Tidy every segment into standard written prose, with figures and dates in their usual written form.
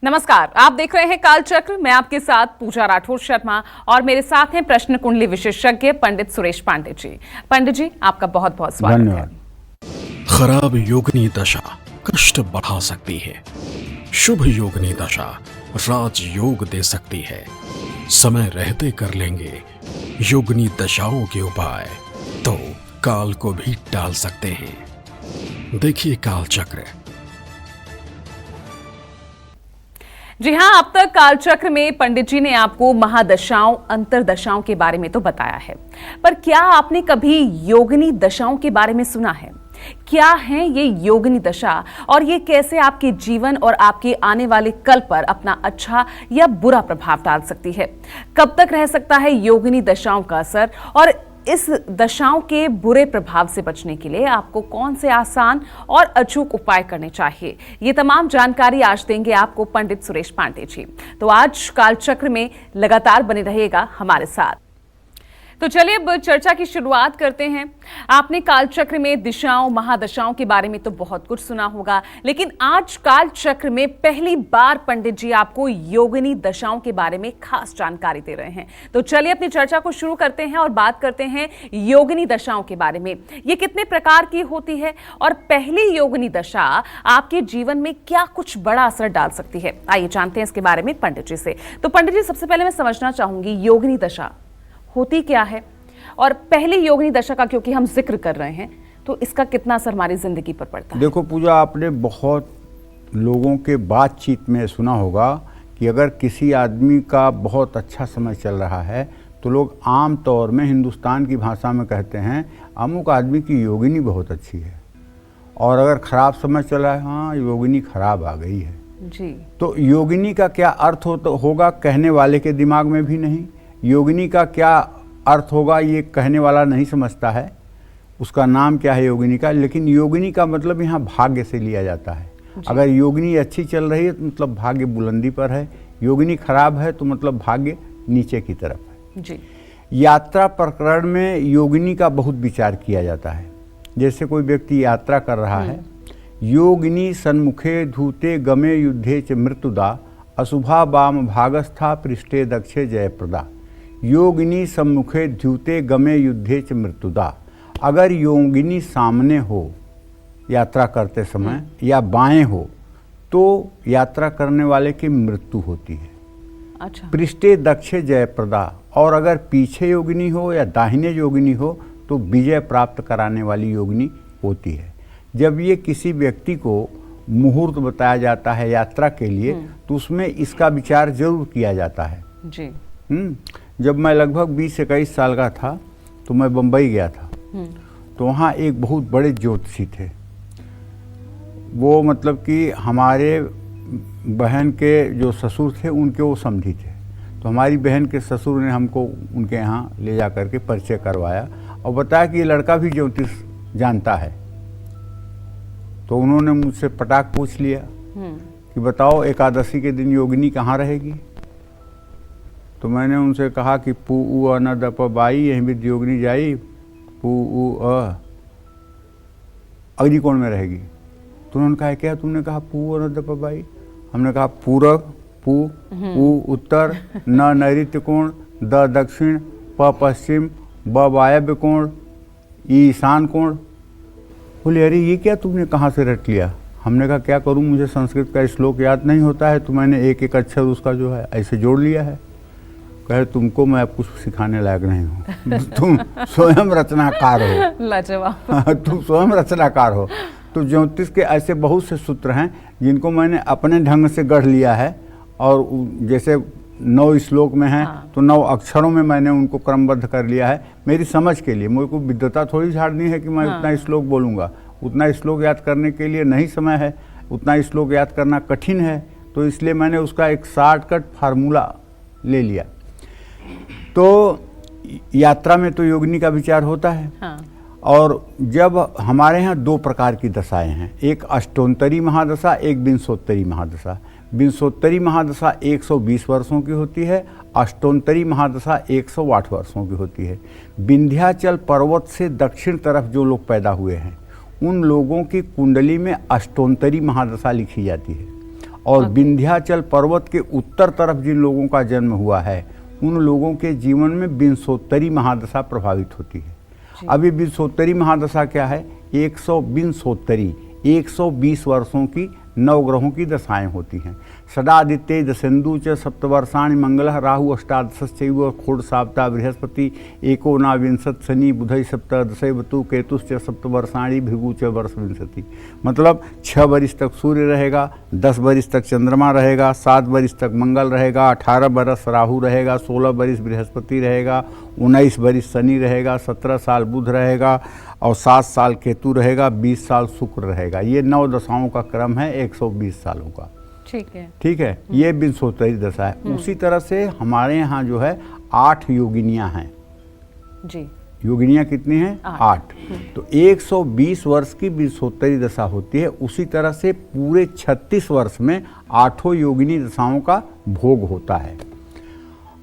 नमस्कार, आप देख रहे हैं काल चक्र। मैं आपके साथ पूजा राठौर शर्मा और मेरे साथ हैं प्रश्न कुंडली विशेषज्ञ पंडित सुरेश पांडे जी। पंडित जी, आपका बहुत बहुत स्वागत है। खराब योगिनी दशा कष्ट बढ़ा सकती है। शुभ योगिनी दशा राजयोग दे सकती है। समय रहते कर लेंगे योगिनी दशाओं के उपाय तो काल को भी टाल सकते हैं। देखिए काल चक्र। जी हाँ, अब तक कालचक्र में पंडित जी ने आपको महादशाओं, अंतरदशाओं के बारे में तो बताया है, पर क्या आपने कभी योगिनी दशाओं के बारे में सुना है? क्या है ये योगिनी दशा और ये कैसे आपके जीवन और आपके आने वाले कल पर अपना अच्छा या बुरा प्रभाव डाल सकती है? कब तक रह सकता है योगिनी दशाओं का असर और इस दशाओं के बुरे प्रभाव से बचने के लिए आपको कौन से आसान और अचूक उपाय करने चाहिए? ये तमाम जानकारी आज देंगे आपको पंडित सुरेश पांडे जी। तो आज कालचक्र में लगातार बने रहिएगा हमारे साथ। तो चलिए अब चर्चा की शुरुआत करते हैं। आपने कालचक्र में दिशाओं, महादशाओं के बारे में तो बहुत कुछ सुना होगा, लेकिन आज कालचक्र में पहली बार पंडित जी आपको योगिनी दशाओं के बारे में खास जानकारी दे रहे हैं। तो चलिए अपनी चर्चा को शुरू करते हैं और बात करते हैं योगिनी दशाओं के बारे में। ये कितने प्रकार की होती है और पहली योगिनी दशा आपके जीवन में क्या कुछ बड़ा असर डाल सकती है? आइए जानते हैं इसके बारे में पंडित जी से। तो पंडित जी, सबसे पहले मैं समझना चाहूंगी योगिनी दशा होती क्या है और पहली योगिनी दशा का क्योंकि हम जिक्र कर रहे हैं तो इसका कितना असर हमारी जिंदगी पर पड़ता है? देखो पूजा, आपने बहुत लोगों के बातचीत में सुना होगा कि अगर किसी आदमी का बहुत अच्छा समय चल रहा है तो लोग आम तौर में हिंदुस्तान की भाषा में कहते हैं अमुक आदमी की योगिनी बहुत अच्छी है, और अगर खराब समय चल रहा है, हाँ योगिनी खराब आ गई है जी। तो योगिनी का क्या अर्थ होगा कहने वाले के दिमाग में भी नहीं। योगिनी का क्या अर्थ होगा ये कहने वाला नहीं समझता है, उसका नाम क्या है योगिनी का। लेकिन योगिनी का मतलब यहाँ भाग्य से लिया जाता है। अगर योगिनी अच्छी चल रही है तो मतलब भाग्य बुलंदी पर है, योगिनी खराब है तो मतलब भाग्य नीचे की तरफ है जी। यात्रा प्रकरण में योगिनी का बहुत विचार किया जाता है। जैसे कोई व्यक्ति यात्रा कर रहा है, योगिनी सन्मुखे धूते गमे युद्धे च मृत्युदा अशुभा वाम भागस्था पृष्ठे दक्षे जयप्रदा। योगिनी सम्मुखे द्यूते गमे युद्धे च मृत्युदा। अगर योगिनी सामने हो यात्रा करते समय या बाएं हो तो यात्रा करने वाले की मृत्यु होती है। अच्छा। पृष्ठे दक्षे जयप्रदा। और अगर पीछे योगिनी हो या दाहिने योगिनी हो तो विजय प्राप्त कराने वाली योगिनी होती है। जब ये किसी व्यक्ति को मुहूर्त बताया जाता है यात्रा के लिए तो उसमें इसका विचार जरूर किया जाता है जी। जब मैं लगभग 20-21 साल का था तो मैं बम्बई गया था। तो वहाँ एक बहुत बड़े ज्योतिषी थे। वो मतलब कि हमारे बहन के जो ससुर थे उनके वो समधी थे। तो हमारी बहन के ससुर ने हमको उनके यहाँ ले जा कर के परिचय करवाया और बताया कि ये लड़का भी ज्योतिष जानता है। तो उन्होंने मुझसे पटाख पूछ लिया कि बताओ एकादशी के दिन योगिनी कहाँ रहेगी। तो मैंने उनसे कहा कि पू उ अ न द प बाई यहीं भी योगिनी जाई, पू उ अ अग्निकोण में रहेगी। तो उन्होंने कहा क्या तुमने कहा पू अ न द प बाई? हमने कहा पूरब, पू, उ उत्तर, न नैऋत्य कोण, द दक्षिण, प पश्चिम, ब वायव्य कोण, ई ईशान कोण। बोले अरे ये क्या तुमने कहाँ से रट लिया? हमने कहा क्या करूँ, मुझे संस्कृत का श्लोक याद नहीं होता है तो मैंने एक एक अक्षर उसका जो है ऐसे जोड़ लिया है। कहे तुमको मैं अब कुछ सिखाने लायक नहीं हूँ, तुम स्वयं रचनाकार हो। लाजवाब। तुम स्वयं रचनाकार हो। तो ज्योतिष के ऐसे बहुत से सूत्र हैं जिनको मैंने अपने ढंग से गढ़ लिया है, और जैसे 9 श्लोक में हैं तो 9 अक्षरों में मैंने उनको क्रमबद्ध कर लिया है मेरी समझ के लिए। मुझे को विद्वता थोड़ी झाड़नी है कि मैं उतना श्लोक बोलूँगा। उतना श्लोक याद करने के लिए नहीं समय है, उतना श्लोक याद करना कठिन है। तो इसलिए मैंने उसका एक शॉर्टकट फार्मूला ले लिया। तो यात्रा में तो योगिनी का विचार होता है। और जब हमारे यहाँ 2 प्रकार की दशाएं हैं, एक अष्टोत्तरी महादशा, एक विंशोत्तरी महादशा। विंशोत्तरी महादशा 120 वर्षों की होती है, अष्टोत्तरी महादशा 108 वर्षों की होती है। विंध्याचल पर्वत से दक्षिण तरफ जो लोग पैदा हुए हैं उन लोगों की कुंडली में अष्टोत्तरी महादशा लिखी जाती है, और विंध्याचल पर्वत के उत्तर तरफ जिन लोगों का जन्म हुआ है उन लोगों के जीवन में विंशोत्तरी महादशा प्रभावित होती है। अभी विंशोत्तरी महादशा क्या है? 120 वर्षों की नवग्रहों की दशाएं होती हैं। सदादित्य दशेन्दु च सप्तवर्षाणि मंगलः राहु अष्टादशश्चैव खोड़ साप्ता बृहस्पति एकोनाविंशत् शनि बुधै सप्तदशैवतु केतुश्च सप्तवर्षाणि भृगु च वर्ष विंशति। मतलब 6 वर्ष तक सूर्य रहेगा, 10 वर्ष तक चंद्रमा रहेगा, 7 वर्ष तक मंगल रहेगा, 18 वर्ष राहु रहेगा, 16 वर्ष बृहस्पति रहेगा, 19 वर्ष शनि रहेगा, 17 साल बुध रहेगा और 7 साल केतु रहेगा, 20 साल शुक्र रहेगा। ये 9 दशाओं का क्रम है 120 सालों का। ठीक है, ये विंशोत्तरी दशा है। उसी तरह से हमारे यहाँ जो है 8 योगिनियाँ हैं जी। योगिनियाँ कितनी हैं? 8। तो 120 वर्ष की विंशोत्तरी दशा होती है। उसी तरह से पूरे 36 वर्ष में 8 योगिनी दशाओं का भोग होता है।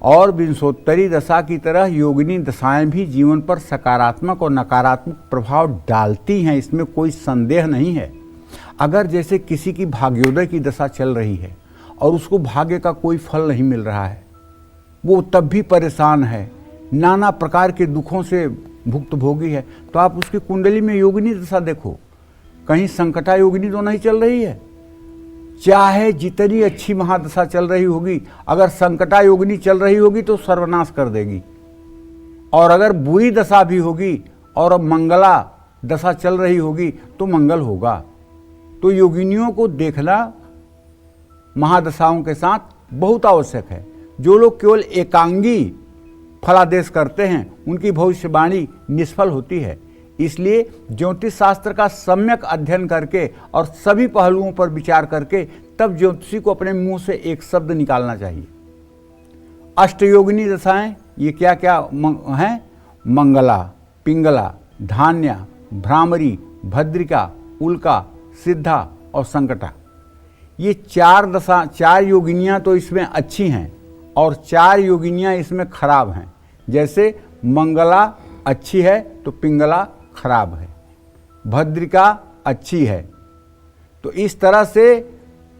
और विंशोत्तरी दशा की तरह योगिनी दशाएं भी जीवन पर सकारात्मक और नकारात्मक प्रभाव डालती हैं, इसमें कोई संदेह नहीं है। अगर जैसे किसी की भाग्योदय की दशा चल रही है और उसको भाग्य का कोई फल नहीं मिल रहा है, वो तब भी परेशान है, नाना प्रकार के दुखों से भुक्तभोगी है, तो आप उसकी कुंडली में योगिनी दशा देखो, कहीं संकटा योगिनी तो नहीं चल रही है। चाहे जितनी अच्छी महादशा चल रही होगी, अगर संकटा योगिनी चल रही होगी तो सर्वनाश कर देगी। और अगर बुरी दशा भी होगी और मंगला दशा चल रही होगी तो मंगल होगा। तो योगिनियों को देखना महादशाओं के साथ बहुत आवश्यक है। जो लोग केवल एकांगी फलादेश करते हैं उनकी भविष्यवाणी निष्फल होती है। इसलिए ज्योतिष शास्त्र का सम्यक अध्ययन करके और सभी पहलुओं पर विचार करके तब ज्योतिषी को अपने मुंह से एक शब्द निकालना चाहिए। अष्टयोगिनी दशाएं ये क्या क्या हैं? मंगला, पिंगला, धान्या, भ्रामरी, भद्रिका, उल्का, सिद्धा और संकटा। ये 4 योगिनियां तो इसमें अच्छी हैं और 4 योगिनियां इसमें खराब हैं। जैसे मंगला अच्छी है तो पिंगला खराब है, भद्रिका अच्छी है। तो इस तरह से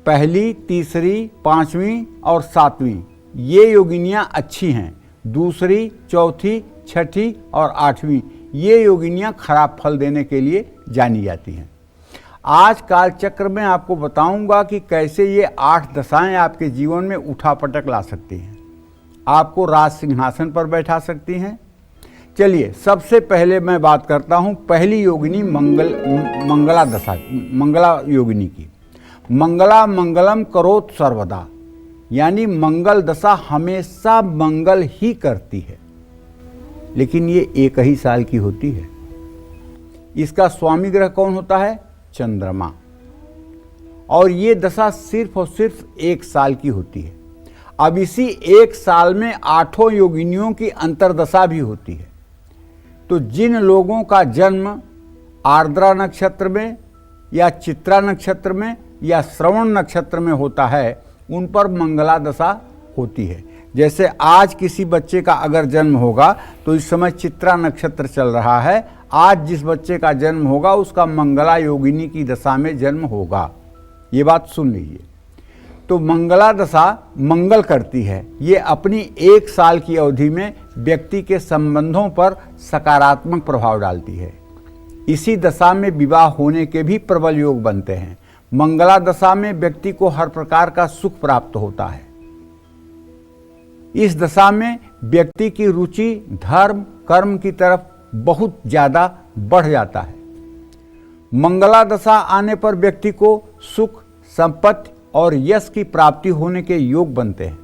पहली, तीसरी, 5वीं और 7वीं ये योगिनियां अच्छी हैं। दूसरी, चौथी, छठी और 8वीं ये योगिनियां खराब फल देने के लिए जानी जाती हैं। आज काल चक्र में आपको बताऊंगा कि कैसे ये 8 दशाएं आपके जीवन में उठापटक ला सकती हैं, आपको राज सिंहासन पर बैठा सकती हैं। चलिए सबसे पहले मैं बात करता हूं पहली योगिनी मंगला दशा, मंगला योगिनी की। मंगला मंगलम करोत सर्वदा, यानी मंगल दशा हमेशा मंगल ही करती है, लेकिन ये 1 ही साल की होती है। इसका स्वामी ग्रह कौन होता है? चंद्रमा। और ये दशा सिर्फ और सिर्फ 1 साल की होती है। अब इसी 1 साल में 8 योगिनियों की अंतर्दशा भी होती है। तो जिन लोगों का जन्म आर्द्रा नक्षत्र में या चित्रा नक्षत्र में या श्रवण नक्षत्र में होता है उन पर मंगला दशा होती है। जैसे आज किसी बच्चे का अगर जन्म होगा तो इस समय चित्रा नक्षत्र चल रहा है, आज जिस बच्चे का जन्म होगा उसका मंगला योगिनी की दशा में जन्म होगा। ये बात सुन लीजिए। तो मंगला दशा मंगल करती है, ये अपनी 1 साल की अवधि में व्यक्ति के संबंधों पर सकारात्मक प्रभाव डालती है। इसी दशा में विवाह होने के भी प्रबल योग बनते हैं। मंगला दशा में व्यक्ति को हर प्रकार का सुख प्राप्त होता है। इस दशा में व्यक्ति की रुचि धर्म कर्म की तरफ बहुत ज्यादा बढ़ जाता है। मंगला दशा आने पर व्यक्ति को सुख, संपत्ति और यश की प्राप्ति होने के योग बनते हैं।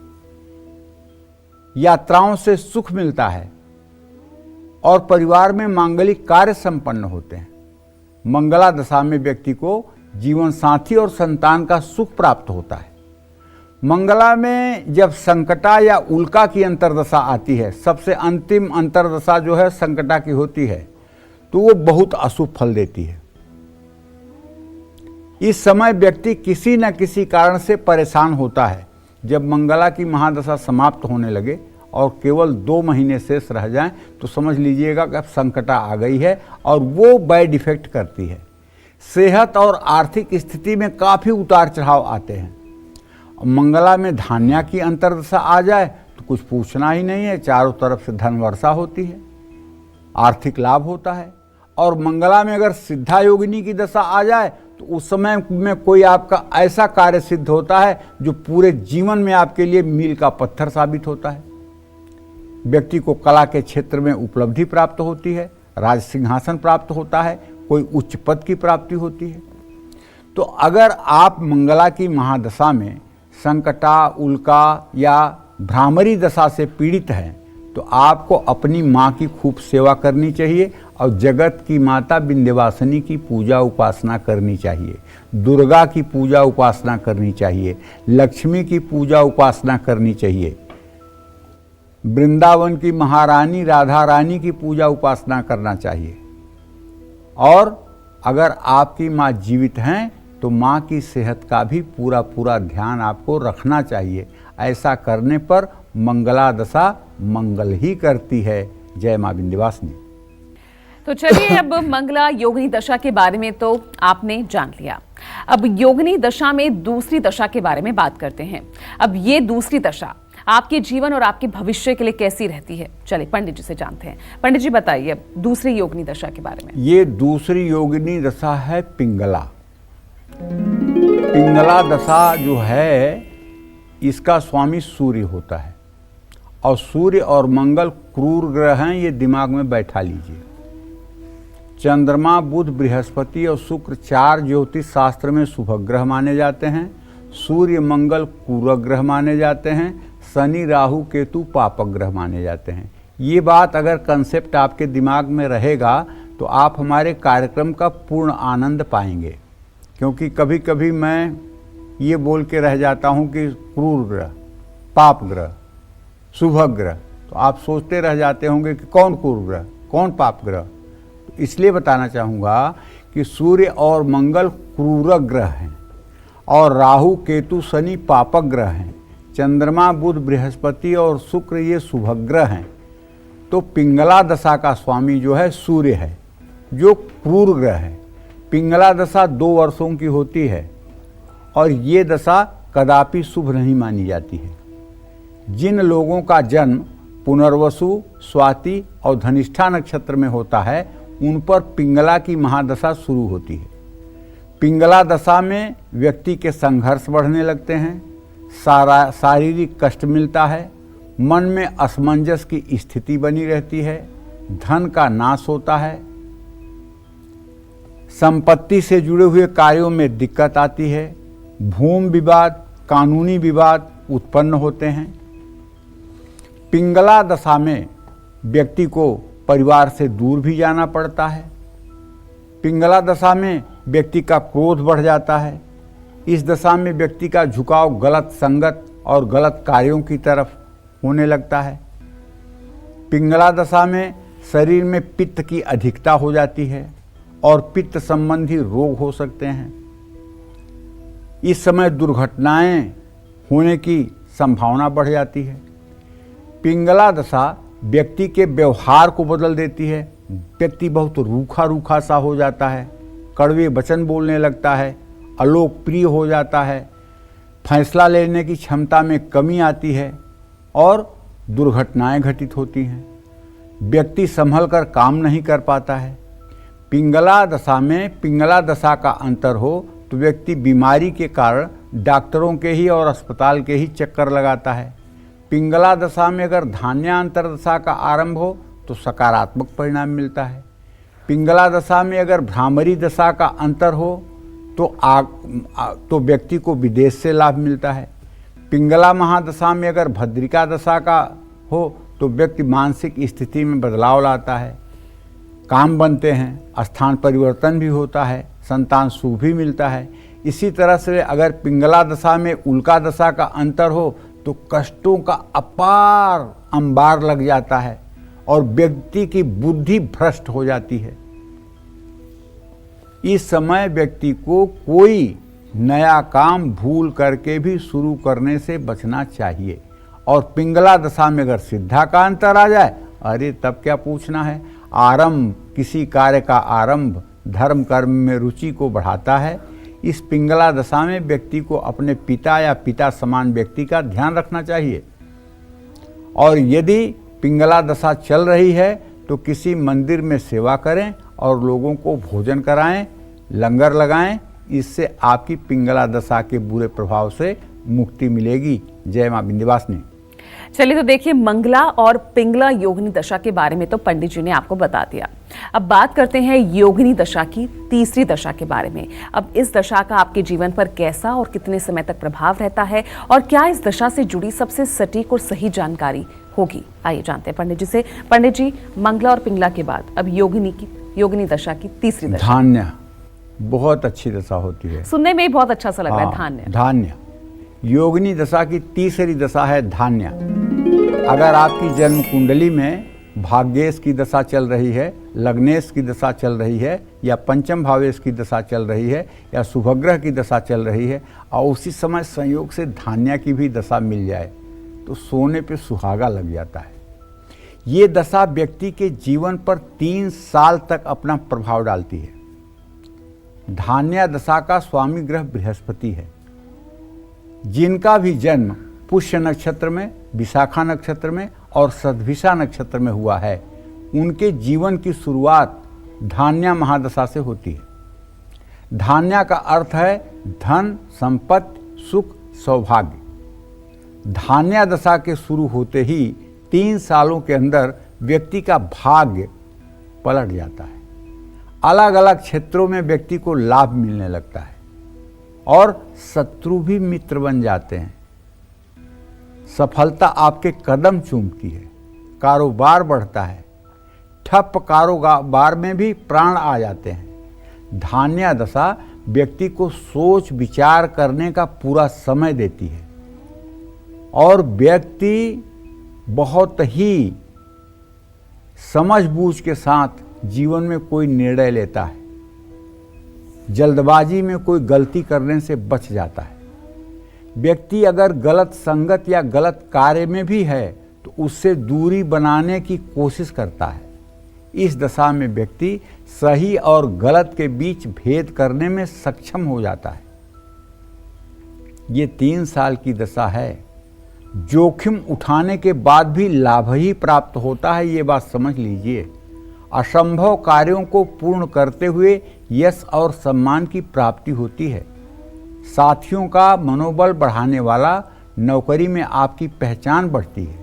यात्राओं से सुख मिलता है और परिवार में मांगलिक कार्य संपन्न होते हैं। मंगला दशा में व्यक्ति को जीवन साथी और संतान का सुख प्राप्त होता है। मंगला में जब संकटा या उल्का की अंतर्दशा आती है, सबसे अंतिम अंतर्दशा जो है संकटा की होती है, तो वो बहुत अशुभ फल देती है। इस समय व्यक्ति किसी न किसी कारण से परेशान होता है। जब मंगला की महादशा समाप्त होने लगे और केवल 2 महीने शेष रह जाएं तो समझ लीजिएगा कि अब संकटा आ गई है और वो बैड इफेक्ट करती है। सेहत और आर्थिक स्थिति में काफ़ी उतार चढ़ाव आते हैं। मंगला में धान्या की अंतर्दशा आ जाए तो कुछ पूछना ही नहीं है, चारों तरफ से धन वर्षा होती है, आर्थिक लाभ होता है। और मंगला में अगर सिद्धा योगिनी की दशा आ जाए तो उस समय में कोई आपका ऐसा कार्य सिद्ध होता है जो पूरे जीवन में आपके लिए मील का पत्थर साबित होता है। व्यक्ति को कला के क्षेत्र में उपलब्धि प्राप्त होती है, राज सिंहासन प्राप्त होता है, कोई उच्च पद की प्राप्ति होती है। तो अगर आप मंगला की महादशा में संकटा, उल्का या भ्रामरी दशा से पीड़ित हैं तो आपको अपनी माँ की खूब सेवा करनी चाहिए और जगत की माता विंध्यवासिनी की पूजा उपासना करनी चाहिए, दुर्गा की पूजा उपासना करनी चाहिए, लक्ष्मी की पूजा उपासना करनी चाहिए, वृंदावन की महारानी राधा रानी की पूजा उपासना करना चाहिए। और अगर आपकी माँ जीवित हैं तो माँ की सेहत का भी पूरा ध्यान आपको रखना चाहिए। ऐसा करने पर मंगला दशा मंगल ही करती है। जय माँ विंध्यवासिनी। तो चलिए, अब मंगला योगिनी दशा के बारे में तो आपने जान लिया। अब योगिनी दशा में दूसरी दशा के बारे में बात करते हैं। अब ये दूसरी दशा आपके जीवन और आपके भविष्य के लिए कैसी रहती है, चलिए पंडित जी से जानते हैं। पंडित जी बताइए अब दूसरी योगिनी दशा के बारे में। ये दूसरी योगिनी दशा है पिंगला। पिंगला दशा जो है इसका स्वामी सूर्य होता है और सूर्य और मंगल क्रूर ग्रह हैं, ये दिमाग में बैठा लीजिए। चंद्रमा, बुध, बृहस्पति और शुक्र 4 ज्योतिष शास्त्र में शुभ ग्रह माने जाते हैं। सूर्य, मंगल क्रूर ग्रह माने जाते हैं। शनि, राहु, केतु पापक ग्रह माने जाते हैं। ये बात अगर कंसेप्ट आपके दिमाग में रहेगा तो आप हमारे कार्यक्रम का पूर्ण आनंद पाएंगे। क्योंकि कभी कभी मैं ये बोल के रह जाता हूँ कि क्रूर ग्रह, पाप ग्रह, शुभ ग्रह, तो आप सोचते रह जाते होंगे कि कौन क्रूर ग्रह, कौन पाप ग्रह। तो इसलिए बताना चाहूँगा कि सूर्य और मंगल क्रूर ग्रह हैं और राहु, केतु, शनि पापक ग्रह हैं। चंद्रमा, बुध, बृहस्पति और शुक्र ये शुभ ग्रह हैं। तो पिंगला दशा का स्वामी जो है सूर्य है, जो क्रूर ग्रह है। पिंगला दशा 2 वर्षों की होती है और ये दशा कदापि शुभ नहीं मानी जाती है। जिन लोगों का जन्म पुनर्वसु, स्वाति और धनिष्ठा नक्षत्र में होता है उन पर पिंगला की महादशा शुरू होती है। पिंगला दशा में व्यक्ति के संघर्ष बढ़ने लगते हैं, शारीरिक कष्ट मिलता है, मन में असमंजस की स्थिति बनी रहती है, धन का नाश होता है, संपत्ति से जुड़े हुए कार्यों में दिक्कत आती है, भूमि विवाद, कानूनी विवाद उत्पन्न होते हैं। पिंगला दशा में व्यक्ति को परिवार से दूर भी जाना पड़ता है। पिंगला दशा में व्यक्ति का क्रोध बढ़ जाता है। इस दशा में व्यक्ति का झुकाव गलत संगत और गलत कार्यों की तरफ होने लगता है। पिंगला दशा में शरीर में पित्त की अधिकता हो जाती है और पित्त संबंधी रोग हो सकते हैं। इस समय दुर्घटनाएं होने की संभावना बढ़ जाती है। पिंगला दशा व्यक्ति के व्यवहार को बदल देती है। व्यक्ति बहुत रूखा सा हो जाता है, कड़वे वचन बोलने लगता है, अलोकप्रिय हो जाता है, फैसला लेने की क्षमता में कमी आती है और दुर्घटनाएं घटित होती हैं। व्यक्ति संभल कर काम नहीं कर पाता है। पिंगला दशा में पिंगला दशा का अंतर हो तो व्यक्ति बीमारी के कारण डॉक्टरों के ही और अस्पताल के ही चक्कर लगाता है। पिंगला दशा में अगर धान्यांतर दशा का आरंभ हो तो सकारात्मक परिणाम मिलता है। पिंगला दशा में अगर भ्रामरी दशा का अंतर हो तो व्यक्ति को विदेश से लाभ मिलता है। पिंगला महादशा में अगर भद्रिका दशा का हो तो व्यक्ति मानसिक स्थिति में बदलाव लाता है, काम बनते हैं, स्थान परिवर्तन भी होता है, संतान सुख भी मिलता है। इसी तरह से अगर पिंगला दशा में उल्का दशा का अंतर हो तो कष्टों का अपार अंबार लग जाता है और व्यक्ति की बुद्धि भ्रष्ट हो जाती है। इस समय व्यक्ति को कोई नया काम भूल करके भी शुरू करने से बचना चाहिए। और पिंगला दशा में अगर सिद्धा का अंतर आ जाए, अरे तब क्या पूछना है। आरंभ, किसी कार्य का आरंभ धर्म कर्म में रुचि को बढ़ाता है। इस पिंगला दशा में व्यक्ति को अपने पिता या पिता समान व्यक्ति का ध्यान रखना चाहिए। और यदि पिंगला दशा चल रही है तो किसी मंदिर में सेवा करें और लोगों को भोजन कराएं, लंगर लगाएं। इससे आपकी पिंगला दशा के बुरे प्रभाव से मुक्ति मिलेगी। जय मां विंध्यवासिनी। चलिए, तो देखिए, मंगला और पिंगला योगिनी दशा के बारे में तो पंडित जी ने आपको बता दिया। अब बात करते हैं योगिनी दशा की तीसरी दशा के बारे में। अब इस दशा का आपके जीवन पर कैसा और कितने समय तक प्रभाव रहता है, और क्या इस दशा से जुड़ी सबसे सटीक और सही जानकारी होगी, आइए जानते हैं पंडित जी से। पंडित जी, मंगला और पिंगला के बाद अब योगिनी दशा की तीसरी दशा। धान्य बहुत अच्छी दशा होती है, सुनने में ही बहुत अच्छा सा लग रहा है। धान्य धान्य योगिनी दशा की तीसरी दशा है धान्य। अगर आपकी जन्म कुंडली में भाग्येश की दशा चल रही है, लग्नेश की दशा चल रही है, या पंचम भावेश की दशा चल रही है, या शुभग्रह की दशा चल रही है, और उसी समय संयोग से धान्य की भी दशा मिल जाए तो सोने पे सुहागा लग जाता है। ये दशा व्यक्ति के जीवन पर 3 साल तक अपना प्रभाव डालती है। धान्य दशा का स्वामी ग्रह बृहस्पति है। जिनका भी जन्म पुष्य नक्षत्र में, विशाखा नक्षत्र में और सद्भिषा नक्षत्र में हुआ है, उनके जीवन की शुरुआत धान्य महादशा से होती है। धान्य का अर्थ है धन, संपत्ति, सुख, सौभाग्य। धान्य दशा के शुरू होते ही 3 सालों के अंदर व्यक्ति का भाग्य पलट जाता है। अलग अलग क्षेत्रों में व्यक्ति को लाभ मिलने लगता है और शत्रु भी मित्र बन जाते हैं। सफलता आपके कदम चूमती है, कारोबार बढ़ता है, ठप कारोबार में भी प्राण आ जाते हैं। धान्य दशा व्यक्ति को सोच विचार करने का पूरा समय देती है और व्यक्ति बहुत ही समझबूझ के साथ जीवन में कोई निर्णय लेता है। जल्दबाजी में कोई गलती करने से बच जाता है। व्यक्ति अगर गलत संगत या गलत कार्य में भी है तो उससे दूरी बनाने की कोशिश करता है। इस दशा में व्यक्ति सही और गलत के बीच भेद करने में सक्षम हो जाता है। ये 3 साल की दशा है। जोखिम उठाने के बाद भी लाभ ही प्राप्त होता है, ये बात समझ लीजिए। असंभव कार्यों को पूर्ण करते हुए यश और सम्मान की प्राप्ति होती है। साथियों का मनोबल बढ़ाने वाला, नौकरी में आपकी पहचान बढ़ती है,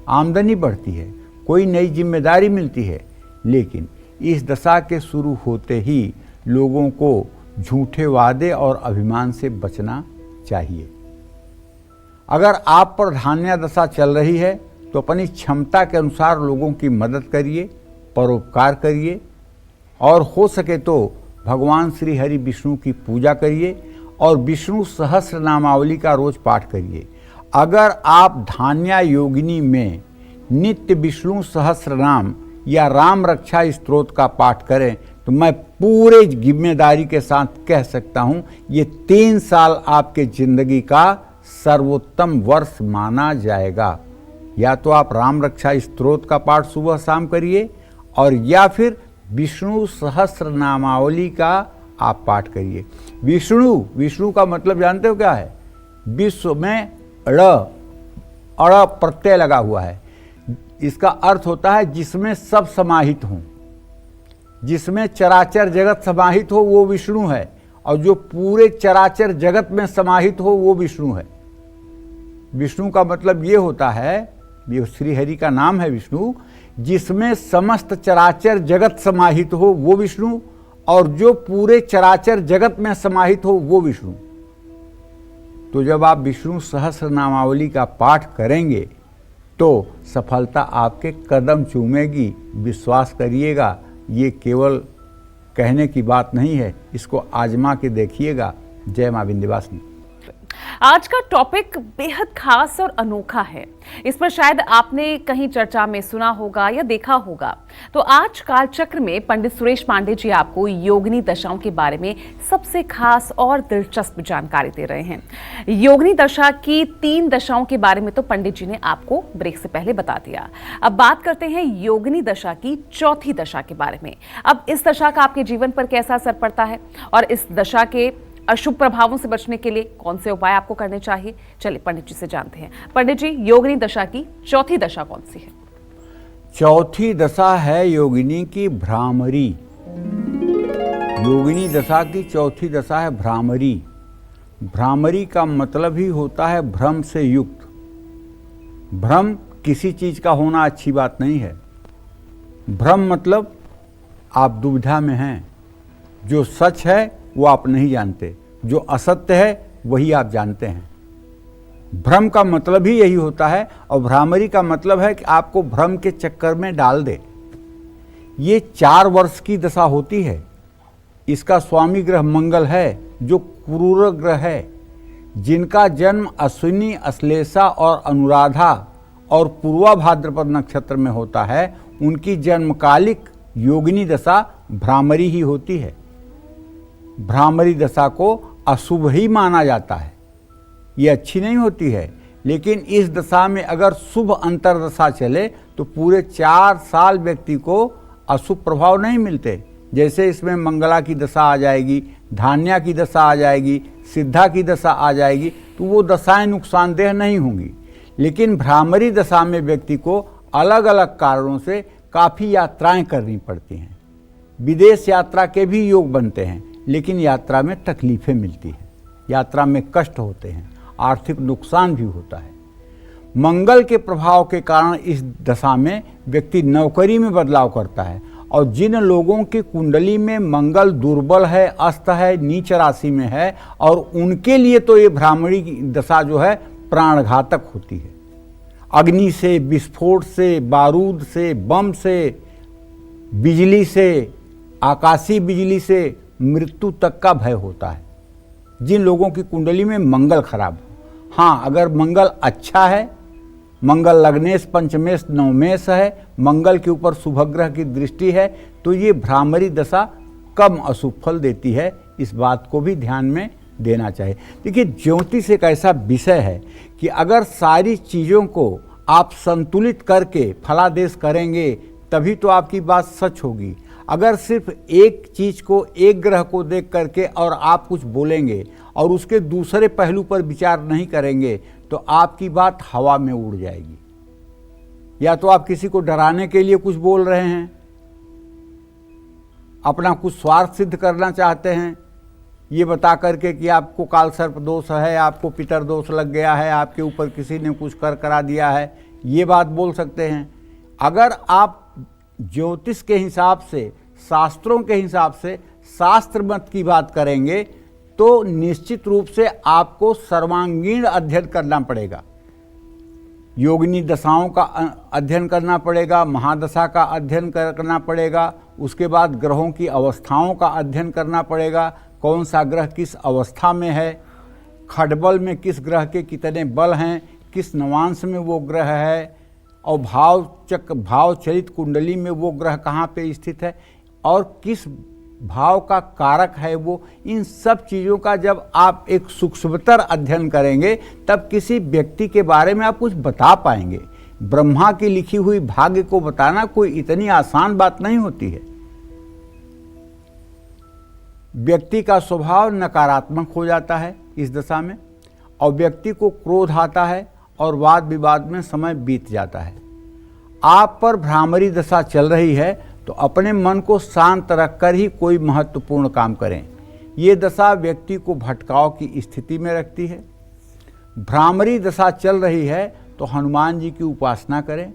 आमदनी बढ़ती है, कोई नई जिम्मेदारी मिलती है। लेकिन इस दशा के शुरू होते ही लोगों को झूठे वादे और अभिमान से बचना चाहिए। अगर आप पर धान्य दशा चल रही है तो अपनी क्षमता के अनुसार लोगों की मदद करिए, परोपकार करिए और हो सके तो भगवान श्री हरि विष्णु की पूजा करिए और विष्णु सहस्र नामावली का रोज पाठ करिए। अगर आप धान्य योगिनी में नित्य विष्णु सहस्र नाम या राम रक्षा स्तोत्र का पाठ करें तो मैं पूरे जिम्मेदारी के साथ कह सकता हूं ये 3 साल आपके जिंदगी का सर्वोत्तम वर्ष माना जाएगा। या तो आप राम रक्षा स्तोत्र का पाठ सुबह शाम करिए और या फिर विष्णु सहस्र नामावली का आप पाठ करिए। विष्णु का मतलब जानते हो क्या है? विश्व में अड़ प्रत्यय लगा हुआ है। इसका अर्थ होता है जिसमें सब समाहित हों, जिसमें चराचर जगत समाहित हो वो विष्णु है, और जो पूरे चराचर जगत में समाहित हो वो विष्णु है। विष्णु का मतलब ये होता है, ये श्री हरि का नाम है विष्णु, जिसमें समस्त चराचर जगत समाहित हो वो विष्णु, और जो पूरे चराचर जगत में समाहित हो वो विष्णु। तो जब आप विष्णु सहस्र नामावली का पाठ करेंगे तो सफलता आपके कदम चूमेगी। विश्वास करिएगा, ये केवल कहने की बात नहीं है, इसको आजमा के देखिएगा। जय मां विंध्यवासिनी। आज का टॉपिक बेहद खास और अनोखा है। इस पर शायद आपने कहीं चर्चा में सुना होगा या देखा होगा। तो आज कालचक्र में पंडित सुरेश पांडे जी आपको योगिनी दशाओं के बारे में सबसे खास और दिलचस्प जानकारी दे रहे हैं। योगिनी दशा की 3 दशाओं के बारे में तो पंडित जी ने आपको ब्रेक से पहले बता दिया। अब बात करते हैं योगिनी दशा की 4थी दशा के बारे में। अब इस दशा का आपके जीवन पर कैसा असर पड़ता है और इस दशा के अशुभ प्रभावों से बचने के लिए कौन से उपाय आपको करने चाहिए, चलिए पंडित जी से जानते हैं। पंडित जी, योगिनी दशा की चौथी दशा कौन सी है? चौथी दशा है योगिनी की भ्रामरी। योगिनी दशा की चौथी दशा है भ्रामरी। भ्रामरी का मतलब ही होता है भ्रम से युक्त। भ्रम किसी चीज का होना अच्छी बात नहीं है। भ्रम मतलब आप दुविधा में हैं। जो सच है वो आप नहीं जानते, जो असत्य है वही आप जानते हैं। भ्रम का मतलब ही यही होता है, और भ्रामरी का मतलब है कि आपको भ्रम के चक्कर में डाल दे। ये 4 वर्ष की दशा होती है। इसका स्वामी ग्रह मंगल है, जो क्रूर ग्रह है। जिनका जन्म अश्विनी, अश्लेषा और अनुराधा और पूर्वा भाद्रपद नक्षत्र में होता है, उनकी जन्मकालिक योगिनी दशा भ्रामरी ही होती है। भ्रामरी दशा को अशुभ ही माना जाता है, ये अच्छी नहीं होती है। लेकिन इस दशा में अगर शुभ अंतरदशा चले तो पूरे 4 साल व्यक्ति को अशुभ प्रभाव नहीं मिलते। जैसे इसमें मंगला की दशा आ जाएगी, धान्या की दशा आ जाएगी, सिद्धा की दशा आ जाएगी, तो वो दशाएं नुकसानदेह नहीं होंगी। लेकिन भ्रामरी दशा में व्यक्ति को अलग अलग कारणों से काफ़ी यात्राएं करनी पड़ती हैं। विदेश यात्रा के भी योग बनते हैं, लेकिन यात्रा में तकलीफें मिलती हैं, यात्रा में कष्ट होते हैं, आर्थिक नुकसान भी होता है। मंगल के प्रभाव के कारण इस दशा में व्यक्ति नौकरी में बदलाव करता है। और जिन लोगों की कुंडली में मंगल दुर्बल है, अस्त है, नीच राशि में है, और उनके लिए तो ये भ्रामरी की दशा जो है प्राणघातक होती है। अग्नि से, विस्फोट से, बारूद से, बम से, बिजली से, आकाशीय बिजली से मृत्यु तक का भय होता है जिन लोगों की कुंडली में मंगल खराब हो। हाँ, अगर मंगल अच्छा है, मंगल लग्नेश, पंचमेश, नवमेश है, मंगल के ऊपर शुभग्रह की दृष्टि है, तो ये भ्रामरी दशा कम अशुभ फल देती है। इस बात को भी ध्यान में देना चाहिए। देखिए, ज्योतिष एक ऐसा विषय है कि अगर सारी चीज़ों को आप संतुलित करके फलादेश करेंगे तभी तो आपकी बात सच होगी। अगर सिर्फ एक चीज़ को, एक ग्रह को देख करके और आप कुछ बोलेंगे और उसके दूसरे पहलू पर विचार नहीं करेंगे तो आपकी बात हवा में उड़ जाएगी। या तो आप किसी को डराने के लिए कुछ बोल रहे हैं, अपना कुछ स्वार्थ सिद्ध करना चाहते हैं, ये बता करके कि आपको काल सर्प दोष है, आपको पितर दोष लग गया है, आपके ऊपर किसी ने कुछ करा दिया है, ये बात बोल सकते हैं। अगर आप ज्योतिष के हिसाब से, शास्त्रों के हिसाब से, शास्त्र मत की बात करेंगे तो निश्चित रूप से आपको सर्वांगीण अध्ययन करना पड़ेगा। योगिनी दशाओं का अध्ययन करना पड़ेगा, महादशा का अध्ययन करना पड़ेगा, उसके बाद ग्रहों की अवस्थाओं का अध्ययन करना पड़ेगा। कौन सा ग्रह किस अवस्था में है, खडबल में किस ग्रह के कितने बल हैं, किस नवांश में वो ग्रह है, और भाव चलित कुंडली में वो ग्रह कहाँ पे स्थित है और किस भाव का कारक है वो। इन सब चीज़ों का जब आप एक सूक्ष्मतर अध्ययन करेंगे तब किसी व्यक्ति के बारे में आप कुछ बता पाएंगे। ब्रह्मा की लिखी हुई भाग्य को बताना कोई इतनी आसान बात नहीं होती है। व्यक्ति का स्वभाव नकारात्मक हो जाता है इस दशा में, और व्यक्ति को क्रोध आता है और वाद विवाद में समय बीत जाता है। आप पर भ्रामरी दशा चल रही है तो अपने मन को शांत रखकर ही कोई महत्वपूर्ण काम करें। ये दशा व्यक्ति को भटकाव की स्थिति में रखती है। भ्रामरी दशा चल रही है तो हनुमान जी की उपासना करें,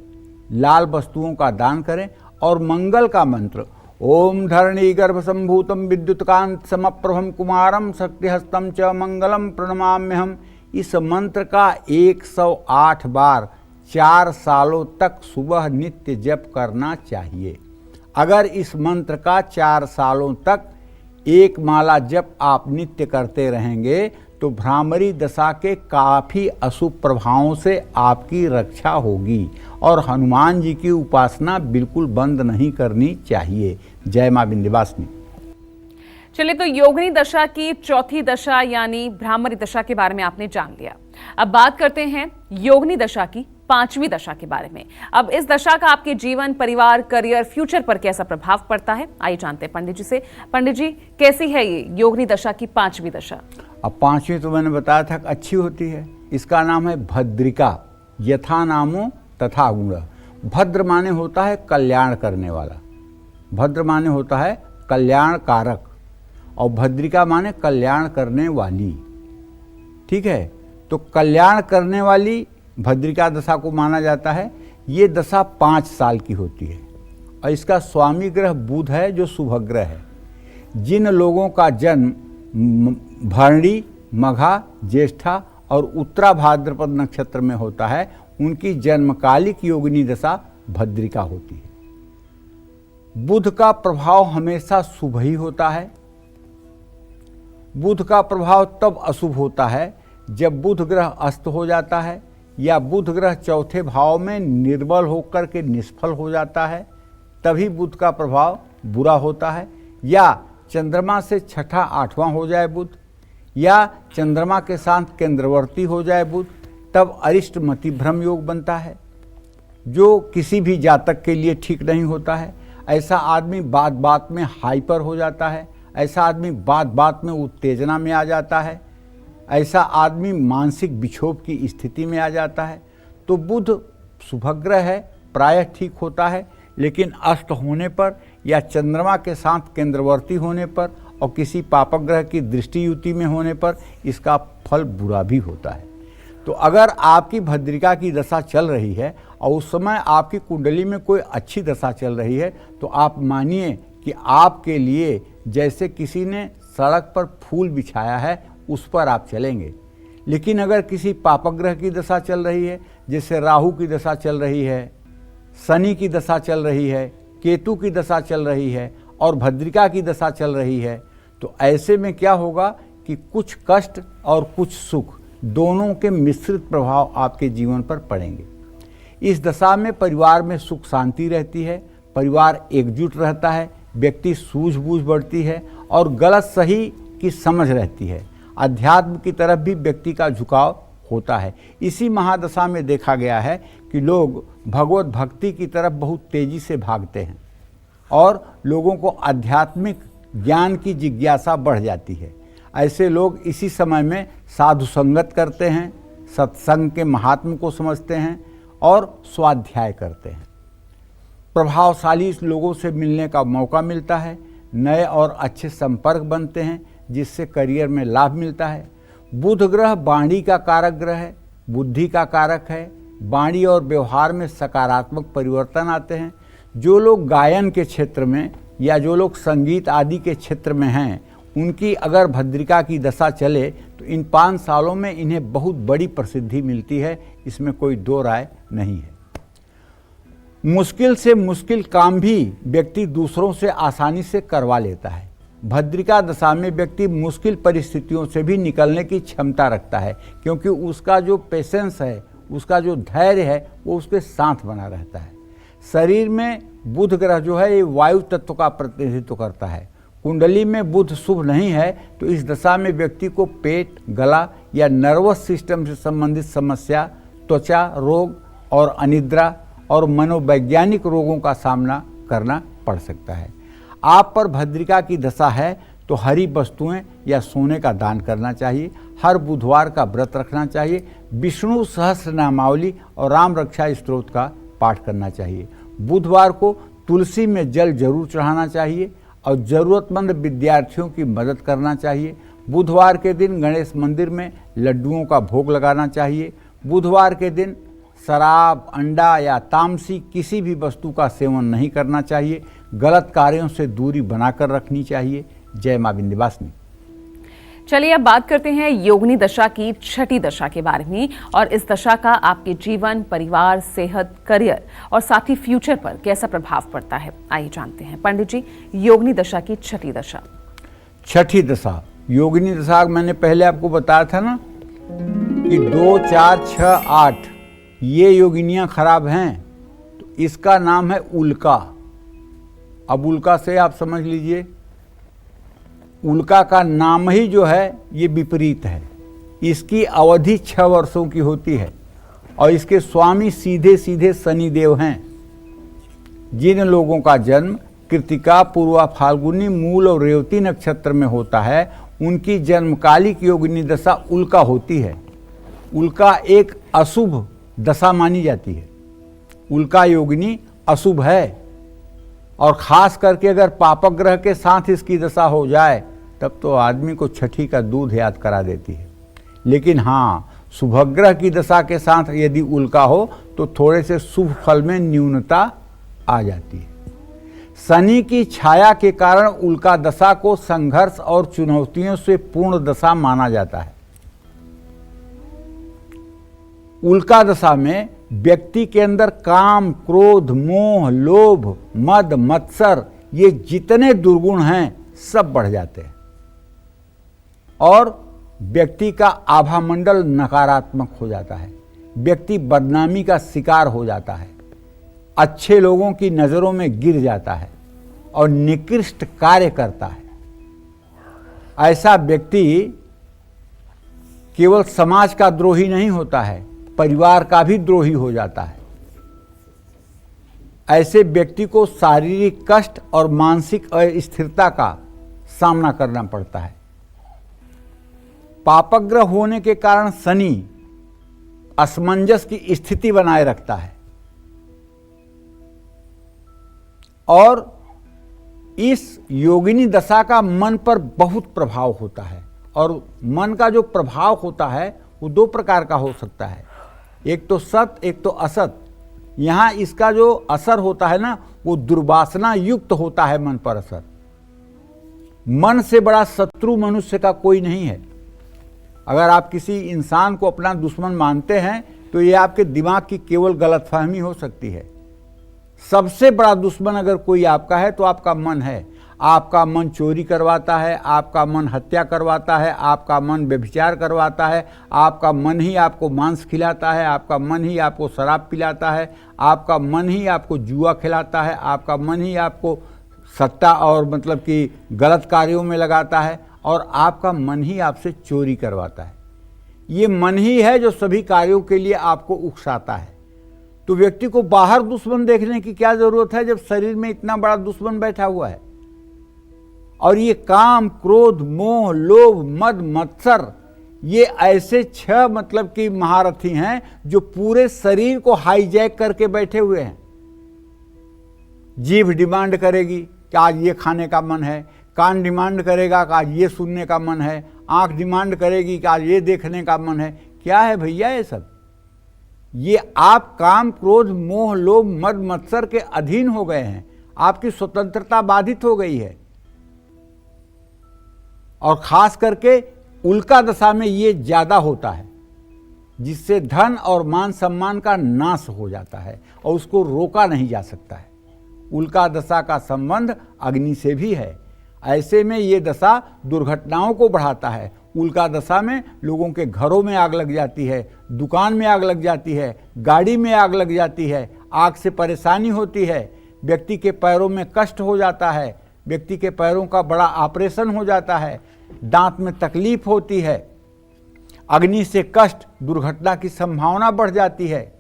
लाल वस्तुओं का दान करें और मंगल का मंत्र ओम धरणी गर्भ संभूतम विद्युतकांत समप्रभम कुमारम शक्तिहस्तम च मंगलम प्रणमाम्यहम, इस मंत्र का 108 बार 4 सालों तक सुबह नित्य जप करना चाहिए। अगर इस मंत्र का 4 सालों तक एक माला जप आप नित्य करते रहेंगे तो भ्रामरी दशा के काफ़ी अशुभ प्रभावों से आपकी रक्षा होगी। और हनुमान जी की उपासना बिल्कुल बंद नहीं करनी चाहिए। जय मां विंध्यवासिनी। चलिए, तो योगिनी दशा की चौथी दशा यानी भ्रामरी दशा के बारे में आपने जान लिया। अब बात करते हैं योगिनी दशा की 5वीं दशा के बारे में। अब इस दशा का आपके जीवन, परिवार, करियर, फ्यूचर पर कैसा प्रभाव पड़ता है, आइए जानते हैं पंडित जी से। पंडित जी, कैसी है ये योगिनी दशा की 5वीं दशा? अब 5वीं तो मैंने बताया था कि अच्छी होती है। इसका नाम है भद्रिका, यथा नामो तथा गुण। भद्र माने होता है कल्याण करने वाला, भद्र माने होता है कल्याण कारक, और भद्रिका माने कल्याण करने वाली। ठीक है, तो कल्याण करने वाली भद्रिका दशा को माना जाता है। ये दशा 5 साल की होती है और इसका स्वामी ग्रह बुध है, जो शुभ ग्रह है। जिन लोगों का जन्म भरणी, मघा, ज्येष्ठा और उत्तरा भाद्रपद नक्षत्र में होता है, उनकी जन्मकालिक योगिनी दशा भद्रिका होती है। बुध का प्रभाव हमेशा शुभ ही होता है। बुध का प्रभाव तब अशुभ होता है जब बुध ग्रह अस्त हो जाता है या बुध ग्रह चौथे भाव में निर्बल होकर के निष्फल हो जाता है, तभी बुध का प्रभाव बुरा होता है। या चंद्रमा से छठा आठवां हो जाए बुध, या चंद्रमा के साथ केंद्रवर्ती हो जाए बुध, तब अरिष्ट मति भ्रम योग बनता है, जो किसी भी जातक के लिए ठीक नहीं होता है। ऐसा आदमी बात बात में हाइपर हो जाता है, ऐसा आदमी बात बात में उत्तेजना में आ जाता है, ऐसा आदमी मानसिक विक्षोभ की स्थिति में आ जाता है। तो बुध शुभग्रह है, प्रायः ठीक होता है, लेकिन अस्त होने पर या चंद्रमा के साथ केंद्रवर्ती होने पर और किसी पापक ग्रह की दृष्टि युति में होने पर इसका फल बुरा भी होता है। तो अगर आपकी भद्रिका की दशा चल रही है और उस समय आपकी कुंडली में कोई अच्छी दशा चल रही है, तो आप मानिए कि आपके लिए जैसे किसी ने सड़क पर फूल बिछाया है उस पर आप चलेंगे। लेकिन अगर किसी पापक ग्रह की दशा चल रही है, जैसे राहु की दशा चल रही है, शनि की दशा चल रही है, केतु की दशा चल रही है और भद्रिका की दशा चल रही है, तो ऐसे में क्या होगा कि कुछ कष्ट और कुछ सुख दोनों के मिश्रित प्रभाव आपके जीवन पर पड़ेंगे। इस दशा में परिवार में सुख शांति रहती है, परिवार एकजुट रहता है, व्यक्ति सूझबूझ बढ़ती है और गलत सही की समझ रहती है। अध्यात्म की तरफ भी व्यक्ति का झुकाव होता है। इसी महादशा में देखा गया है कि लोग भगवत भक्ति की तरफ बहुत तेजी से भागते हैं और लोगों को आध्यात्मिक ज्ञान की जिज्ञासा बढ़ जाती है। ऐसे लोग इसी समय में साधु संगत करते हैं, सत्संग के महात्म को समझते हैं और स्वाध्याय करते हैं। प्रभावशाली लोगों से मिलने का मौका मिलता है, नए और अच्छे संपर्क बनते हैं, जिससे करियर में लाभ मिलता है। बुध ग्रह वाणी का कारक ग्रह है, बुद्धि का कारक है। वाणी और व्यवहार में सकारात्मक परिवर्तन आते हैं। जो लोग गायन के क्षेत्र में या जो लोग संगीत आदि के क्षेत्र में हैं, उनकी अगर भद्रिका की दशा चले तो इन 5 सालों में इन्हें बहुत बड़ी प्रसिद्धि मिलती है, इसमें कोई दो राय नहीं है। मुश्किल से मुश्किल काम भी व्यक्ति दूसरों से आसानी से करवा लेता है। भद्रिका दशा में व्यक्ति मुश्किल परिस्थितियों से भी निकलने की क्षमता रखता है, क्योंकि उसका जो पेशेंस है, उसका जो धैर्य है, वो उसके साथ बना रहता है। शरीर में बुध ग्रह जो है ये वायु तत्व का प्रतिनिधित्व करता है। कुंडली में बुध शुभ नहीं है तो इस दशा में व्यक्ति को पेट, गला या नर्वस सिस्टम से संबंधित समस्या, त्वचा रोग और अनिद्रा और मनोवैज्ञानिक रोगों का सामना करना पड़ सकता है। आप पर भद्रिका की दशा है तो हरी वस्तुएं या सोने का दान करना चाहिए। हर बुधवार का व्रत रखना चाहिए। विष्णु सहस्त्र नामावली और राम रक्षा स्तोत्र का पाठ करना चाहिए। बुधवार को तुलसी में जल जरूर चढ़ाना चाहिए और ज़रूरतमंद विद्यार्थियों की मदद करना चाहिए। बुधवार के दिन गणेश मंदिर में लड्डुओं का भोग लगाना चाहिए। बुधवार के दिन शराब, अंडा या तामसी किसी भी वस्तु का सेवन नहीं करना चाहिए। गलत कार्यों से दूरी बनाकर रखनी चाहिए। जय मां विंध्यवासिनी। चलिए अब बात करते हैं योगिनी दशा की 6ठी दशा के बारे में और इस दशा का आपके जीवन, परिवार, सेहत, करियर और साथ ही फ्यूचर पर कैसा प्रभाव पड़ता है, आइए जानते हैं। पंडित जी, योगिनी दशा की 6ठी दशा। 6ठी दशा योगिनी दशा मैंने पहले आपको बताया था ना कि 2, 4, 6, 8 ये योगिनियां खराब हैं, तो इसका नाम है उल्का। अब उल्का से आप समझ लीजिए, उल्का का नाम ही जो है ये विपरीत है। इसकी अवधि 6 वर्षों की होती है और इसके स्वामी सीधे सीधे शनिदेव हैं। जिन लोगों का जन्म कृतिका, पूर्वा, फाल्गुनी, मूल और रेवती नक्षत्र में होता है उनकी जन्मकालिक योगिनी दशा उल्का होती है। उल्का एक अशुभ दशा मानी जाती है। उल्का योगिनी अशुभ है और खास करके अगर पापग्रह के साथ इसकी दशा हो जाए तब तो आदमी को छठी का दूध याद करा देती है। लेकिन हाँ, शुभग्रह की दशा के साथ यदि उल्का हो तो थोड़े से शुभ फल में न्यूनता आ जाती है। शनि की छाया के कारण उल्का दशा को संघर्ष और चुनौतियों से पूर्ण दशा माना जाता है। उल्का दशा में व्यक्ति के अंदर काम, क्रोध, मोह, लोभ, मद, मत्सर ये जितने दुर्गुण हैं सब बढ़ जाते हैं और व्यक्ति का आभामंडल नकारात्मक हो जाता है। व्यक्ति बदनामी का शिकार हो जाता है, अच्छे लोगों की नज़रों में गिर जाता है और निकृष्ट कार्य करता है। ऐसा व्यक्ति केवल समाज का द्रोही नहीं होता है, परिवार का भी द्रोही हो जाता है। ऐसे व्यक्ति को शारीरिक कष्ट और मानसिक अस्थिरता का सामना करना पड़ता है। पापग्रह होने के कारण शनि असमंजस की स्थिति बनाए रखता है और इस योगिनी दशा का मन पर बहुत प्रभाव होता है। और मन का जो प्रभाव होता है वो दो प्रकार का हो सकता है, एक तो सत, एक तो असत। यहाँ इसका जो असर होता है ना वो दुर्वासना युक्त होता है मन पर असर। मन से बड़ा शत्रु मनुष्य का कोई नहीं है। अगर आप किसी इंसान को अपना दुश्मन मानते हैं तो ये आपके दिमाग की केवल गलतफहमी हो सकती है। सबसे बड़ा दुश्मन अगर कोई आपका है तो आपका मन है। आपका मन चोरी करवाता है, आपका मन हत्या करवाता है, आपका मन व्यभिचार करवाता है, आपका मन ही आपको मांस खिलाता है, आपका मन ही आपको शराब पिलाता है, आपका मन ही आपको जुआ खिलाता है, आपका मन ही आपको सट्टा और मतलब कि गलत कार्यों में लगाता है और आपका मन ही आपसे चोरी करवाता है। ये मन ही है जो सभी कार्यों के लिए आपको उकसाता है। तो व्यक्ति को बाहर दुश्मन देखने की क्या जरूरत है जब शरीर में इतना बड़ा दुश्मन बैठा हुआ है। और ये काम, क्रोध, मोह, लोभ, मद, मत्सर ये ऐसे 6 मतलब कि महारथी हैं जो पूरे शरीर को हाईजैक करके बैठे हुए हैं। जीभ डिमांड करेगी कि आज ये खाने का मन है, कान डिमांड करेगा कि आज ये सुनने का मन है, आंख डिमांड करेगी कि आज ये देखने का मन है। क्या है भैया ये सब? ये आप काम, क्रोध, मोह, लोभ, मद, मत्सर के अधीन हो गए हैं। आपकी स्वतंत्रता बाधित हो गई है। और खास करके उल्का दशा में ये ज्यादा होता है, जिससे धन और मान सम्मान का नाश हो जाता है और उसको रोका नहीं जा सकता है। उल्का दशा का संबंध अग्नि से भी है। ऐसे में ये दशा दुर्घटनाओं को बढ़ाता है। उल्का दशा में लोगों के घरों में आग लग जाती है, दुकान में आग लग जाती है, गाड़ी में आग लग जाती है, आग से परेशानी होती है, व्यक्ति के पैरों में कष्ट हो जाता है, व्यक्ति के पैरों का बड़ा ऑपरेशन हो जाता है, दांत में तकलीफ होती है, अग्नि से कष्ट, दुर्घटना की संभावना बढ़ जाती है।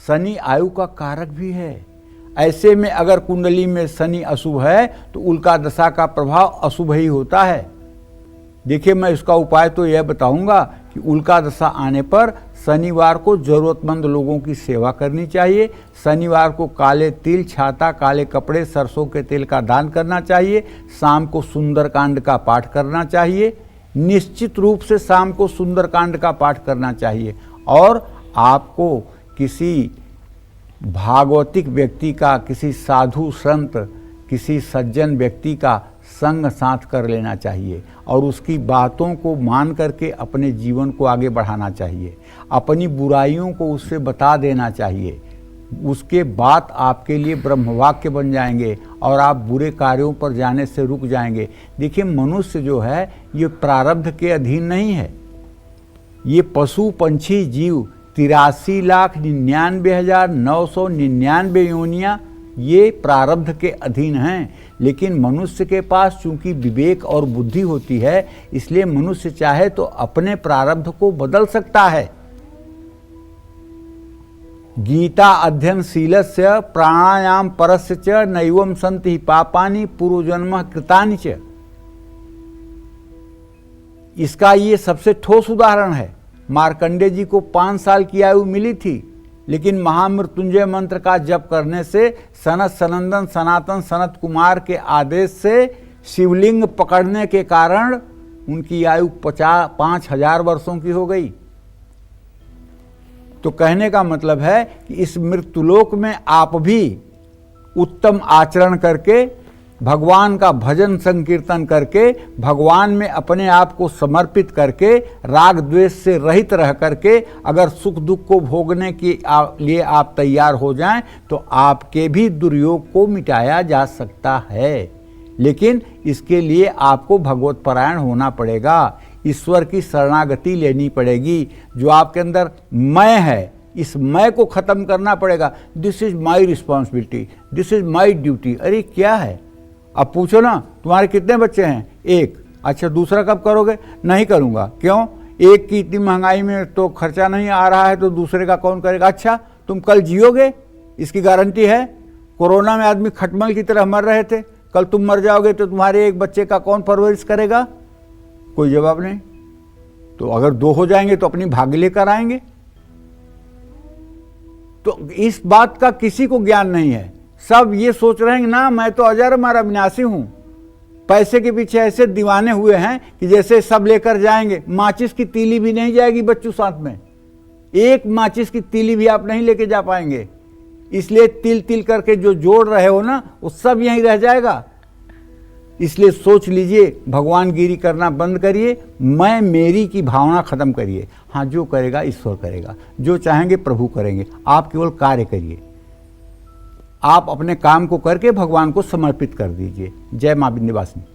शनि आयु का कारक भी है। ऐसे में अगर कुंडली में शनि अशुभ है तो उल्का दशा का प्रभाव अशुभ ही होता है। देखिए, मैं इसका उपाय तो यह बताऊंगा कि उल्का दशा आने पर शनिवार को जरूरतमंद लोगों की सेवा करनी चाहिए। शनिवार को काले तिल, छाता, काले कपड़े, सरसों के तेल का दान करना चाहिए। शाम को सुंदरकांड का पाठ करना चाहिए। निश्चित रूप से शाम को सुंदरकांड का पाठ करना चाहिए। और आपको किसी भागवतिक व्यक्ति का, किसी साधु संत, किसी सज्जन व्यक्ति का संग साथ कर लेना चाहिए और उसकी बातों को मान करके अपने जीवन को आगे बढ़ाना चाहिए। अपनी बुराइयों को उससे बता देना चाहिए। उसके बात आपके लिए ब्रह्मवाक्य बन जाएंगे और आप बुरे कार्यों पर जाने से रुक जाएंगे। देखिए, मनुष्य जो है ये प्रारब्ध के अधीन नहीं है। ये पशु पंछी जीव 83,99,999 योनियां ये प्रारब्ध के अधीन हैं। लेकिन मनुष्य के पास चूंकि विवेक और बुद्धि होती है, इसलिए मनुष्य चाहे तो अपने प्रारब्ध को बदल सकता है। गीता अध्ययनशीलस्य प्राणायाम परस्य च नैवं सन्ति पापानि पूर्वजन्म कृतानि च। इसका ये सबसे ठोस उदाहरण है। मार्कंडेय जी को 5 साल की आयु मिली थी, लेकिन महामृत्युंजय मंत्र का जप करने से सनत सनंदन सनातन सनत कुमार के आदेश से शिवलिंग पकड़ने के कारण उनकी आयु 5,000 वर्षों की हो गई। तो कहने का मतलब है कि इस मृत्युलोक में आप भी उत्तम आचरण करके, भगवान का भजन संकीर्तन करके, भगवान में अपने आप को समर्पित करके, राग द्वेष से रहित रह करके अगर सुख दुख को भोगने के लिए आप तैयार हो जाएं तो आपके भी दुर्योग को मिटाया जा सकता है। लेकिन इसके लिए आपको भगवत परायण होना पड़ेगा, ईश्वर की शरणागति लेनी पड़ेगी। जो आपके अंदर मैं है, इस मैं को खत्म करना पड़ेगा। This is my responsibility, this is my duty. अरे क्या है, अब पूछो ना तुम्हारे कितने बच्चे हैं? 1। अच्छा, दूसरा कब करोगे? नहीं करूंगा। क्यों? एक की इतनी महंगाई में तो खर्चा नहीं आ रहा है, तो दूसरे का कौन करेगा? अच्छा, तुम कल जियोगे, इसकी गारंटी है? कोरोना में आदमी खटमल की तरह मर रहे थे, कल तुम मर जाओगे तो तुम्हारे एक बच्चे का कौन परवरिश करेगा? कोई जवाब नहीं। तो अगर 2 हो जाएंगे तो अपनी भाग्य लेकर आएंगे। तो इस बात का किसी को ज्ञान नहीं है। सब ये सोच रहे हैं कि ना मैं तो अजर अमर अविनाशी हूं। पैसे के पीछे ऐसे दीवाने हुए हैं कि जैसे सब लेकर जाएंगे। माचिस की तीली भी नहीं जाएगी बच्चों साथ में, एक माचिस की तीली भी आप नहीं लेके जा पाएंगे। इसलिए तिल तिल करके जो जोड़ रहे हो ना, वो सब यहीं रह जाएगा। इसलिए सोच लीजिए, भगवान गिरी करना बंद करिए, मैं मेरी की भावना खत्म करिए। हाँ, जो करेगा ईश्वर करेगा, जो चाहेंगे प्रभु करेंगे, आप केवल कार्य करिए। आप अपने काम को करके भगवान को समर्पित कर दीजिए। जय मां विंध्यवासिनी।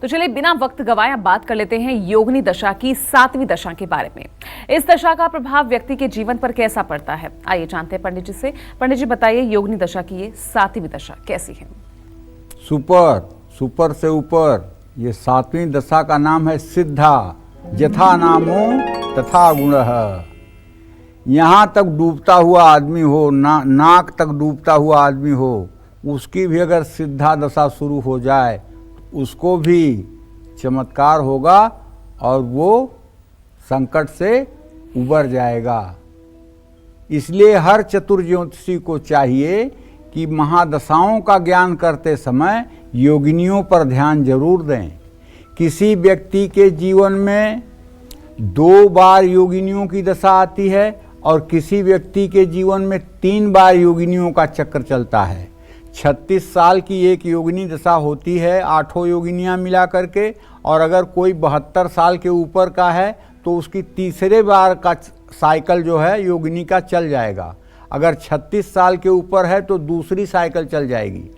तो चलिए बिना वक्त गवाए अब बात कर लेते हैं योगिनी दशा की 7वीं दशा के बारे में। इस दशा का प्रभाव व्यक्ति के जीवन पर कैसा पड़ता है, आइए जानते हैं पंडित जी से। पंडित जी बताइए, योगिनी दशा की ये 7वीं दशा कैसी है? सुपर, सुपर से ऊपर। ये 7वीं दशा का नाम है सिद्धा। यथा नामो तथा गुणः। यहाँ तक डूबता हुआ आदमी हो, नाक तक डूबता हुआ आदमी हो, उसकी भी अगर सिद्धा दशा शुरू हो जाए, उसको भी चमत्कार होगा और वो संकट से उबर जाएगा। इसलिए हर चतुर ज्योतिषी को चाहिए कि महादशाओं का ज्ञान करते समय योगिनियों पर ध्यान जरूर दें। किसी व्यक्ति के जीवन में 2 बार योगिनियों की दशा आती है और किसी व्यक्ति के जीवन में 3 बार योगिनियों का चक्र चलता है। 36 साल की एक योगिनी दशा होती है, 8 योगिनियां मिला करके। और अगर कोई 72 साल के ऊपर का है तो उसकी तीसरे बार का साइकिल जो है योगिनी का चल जाएगा। अगर 36 साल के ऊपर है तो दूसरी साइकिल चल जाएगी।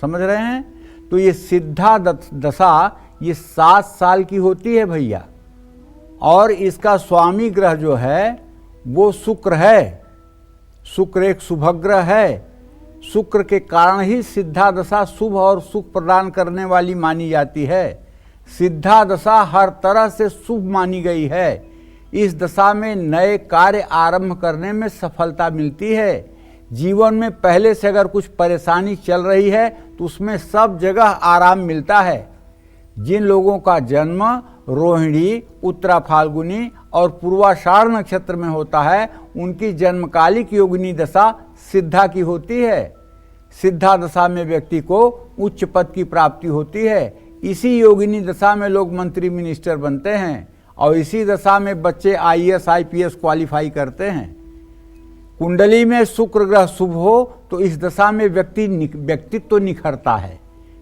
समझ रहे हैं? तो ये सिद्धा दशा ये 7 साल की होती है भैया। और इसका स्वामी ग्रह जो है वो शुक्र है। शुक्र एक शुभग्रह है। शुक्र के कारण ही सिद्धा दशा शुभ और सुख प्रदान करने वाली मानी जाती है। सिद्धा दशा हर तरह से शुभ मानी गई है। इस दशा में नए कार्य आरंभ करने में सफलता मिलती है। जीवन में पहले से अगर कुछ परेशानी चल रही है तो उसमें सब जगह आराम मिलता है। जिन लोगों का जन्म रोहिणी, उत्तरा फाल्गुनी और पूर्वाषाढ़ नक्षत्र में होता है, उनकी जन्मकालिक योगिनी दशा सिद्धा की होती है। सिद्धा दशा में व्यक्ति को उच्च पद की प्राप्ति होती है। इसी योगिनी दशा में लोग मंत्री मिनिस्टर बनते हैं और इसी दशा में बच्चे IAS IPS क्वालिफाई करते हैं। कुंडली में शुक्र ग्रह शुभ हो तो इस दशा में व्यक्तित्व निखरता है,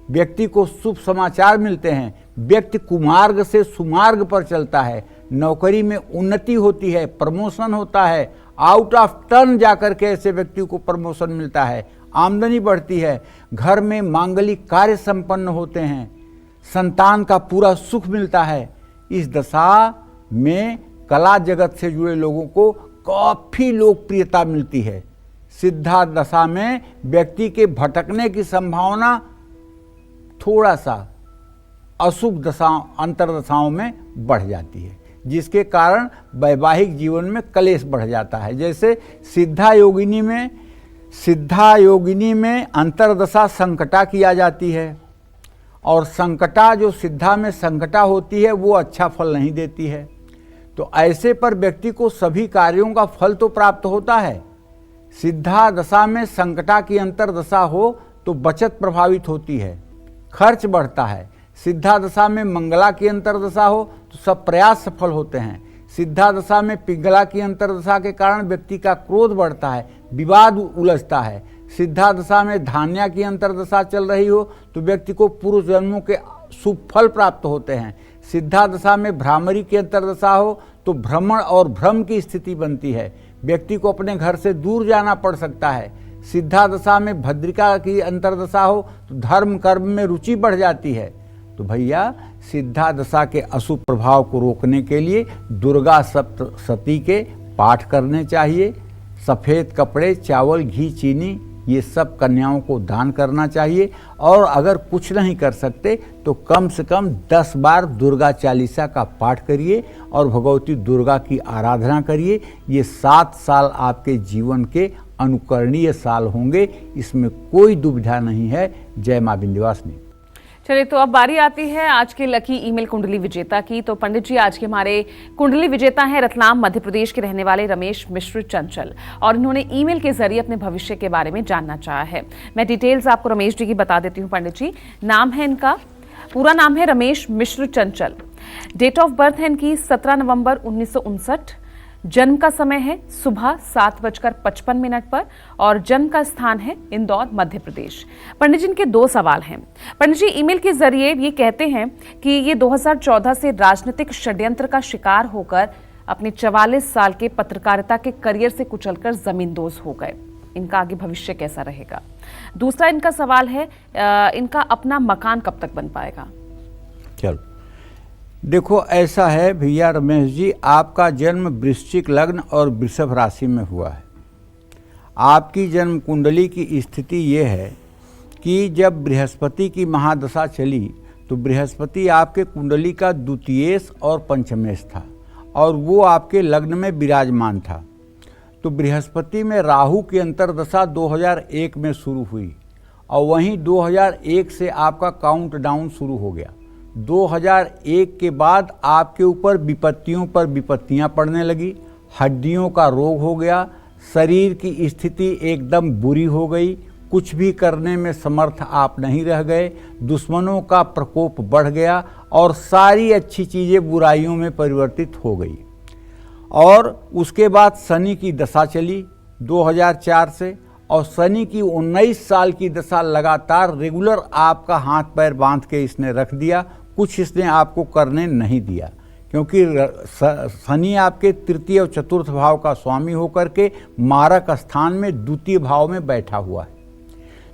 व्यक्ति को शुभ समाचार मिलते हैं, व्यक्ति कुमार्ग से सुमार्ग पर चलता है, नौकरी में उन्नति होती है, प्रमोशन होता है, आउट ऑफ टर्न जाकर के ऐसे व्यक्ति को प्रमोशन मिलता है, आमदनी बढ़ती है, घर में मांगलिक कार्य संपन्न होते हैं, संतान का पूरा सुख मिलता है। इस दशा में कला जगत से जुड़े लोगों को काफी लोकप्रियता मिलती है। सिद्धा दशा में व्यक्ति के भटकने की संभावना थोड़ा सा अशुभ दशाओं अंतरदशाओं में बढ़ जाती है। जिसके कारण वैवाहिक जीवन में कलेश बढ़ जाता है। जैसे सिद्धा योगिनी में अंतर्दशा संकटा किया जाती है, और संकटा जो सिद्धा में संकटा होती है वो अच्छा फल नहीं देती है। तो ऐसे पर व्यक्ति को सभी कार्यों का फल तो प्राप्त होता है। सिद्धा दशा में संकटा की अंतर्दशा हो तो बचत प्रभावित होती है, खर्च बढ़ता है। सिद्धा दशा में मंगला की अंतर्दशा हो तो सब प्रयास सफल होते हैं। सिद्धा दशा में पिंगला की अंतर्दशा के कारण व्यक्ति का क्रोध बढ़ता है, विवाद उलझता है। सिद्धा दशा में धान्या की अंतर्दशा चल रही हो तो व्यक्ति को पूर्व जन्मों के शुभ फल प्राप्त होते हैं। सिद्धा दशा में भ्रामरी की अंतर्दशा हो तो भ्रमण और भ्रम की स्थिति बनती है, व्यक्ति को अपने घर से दूर जाना पड़ सकता है। सिद्धा दशा में भद्रिका की अंतर्दशा हो तो धर्म कर्म में रुचि बढ़ जाती है। तो भैया सिद्धा दशा के अशुभ प्रभाव को रोकने के लिए दुर्गा सप्तशती के पाठ करने चाहिए। सफ़ेद कपड़े, चावल, घी, चीनी ये सब कन्याओं को दान करना चाहिए। और अगर कुछ नहीं कर सकते तो कम से कम 10 बार दुर्गा चालीसा का पाठ करिए और भगवती दुर्गा की आराधना करिए। ये 7 साल आपके जीवन के अनुकरणीय साल होंगे, इसमें कोई दुविधा नहीं है। जय मां विंध्यवासिनी। चलिए, तो अब बारी आती है आज के लकी ईमेल कुंडली विजेता की। तो पंडित जी, आज के हमारे कुंडली विजेता हैं रतलाम मध्य प्रदेश के रहने वाले रमेश मिश्र चंचल, और इन्होंने ईमेल के जरिए अपने भविष्य के बारे में जानना चाहा है। मैं डिटेल्स आपको रमेश जी की बता देती हूँ। पंडित जी, नाम है इनका, पूरा नाम है रमेश मिश्र चंचल। डेट ऑफ बर्थ है इनकी 17 नवंबर 1959। जन्म का समय है सुबह 7:55 पर, और जन्म का स्थान है इंदौर मध्य प्रदेश। पंडित जी, इनके 2 सवाल हैं। पंडित जी, ईमेल के जरिए ये कहते हैं कि ये 2014 से राजनीतिक षड्यंत्र का शिकार होकर अपने 44 साल के पत्रकारिता के करियर से कुचलकर जमींदोज हो गए। इनका आगे भविष्य कैसा रहेगा? दूसरा इनका सवाल है, इनका अपना मकान कब तक बन पाएगा? चलो देखो, ऐसा है भैया रमेश जी, आपका जन्म वृश्चिक लग्न और वृषभ राशि में हुआ है। आपकी जन्म कुंडली की स्थिति ये है कि जब बृहस्पति की महादशा चली तो बृहस्पति आपके कुंडली का द्वितीयेश और पंचमेश था, और वो आपके लग्न में विराजमान था। तो बृहस्पति में राहु की अंतर्दशा 2001 में शुरू हुई, और वहीं 2001 से आपका काउंटडाउन शुरू हो गया। 2001 के बाद आपके ऊपर विपत्तियों पर विपत्तियां पड़ने लगी, हड्डियों का रोग हो गया, शरीर की स्थिति एकदम बुरी हो गई, कुछ भी करने में समर्थ आप नहीं रह गए, दुश्मनों का प्रकोप बढ़ गया और सारी अच्छी चीज़ें बुराइयों में परिवर्तित हो गई। और उसके बाद शनि की दशा चली 2004 से, और शनि की 19 साल की दशा लगातार रेगुलर आपका हाथ पैर बांध के इसने रख दिया, कुछ इसने आपको करने नहीं दिया, क्योंकि शनि आपके तृतीय और चतुर्थ भाव का स्वामी होकर के मारक स्थान में द्वितीय भाव में बैठा हुआ है।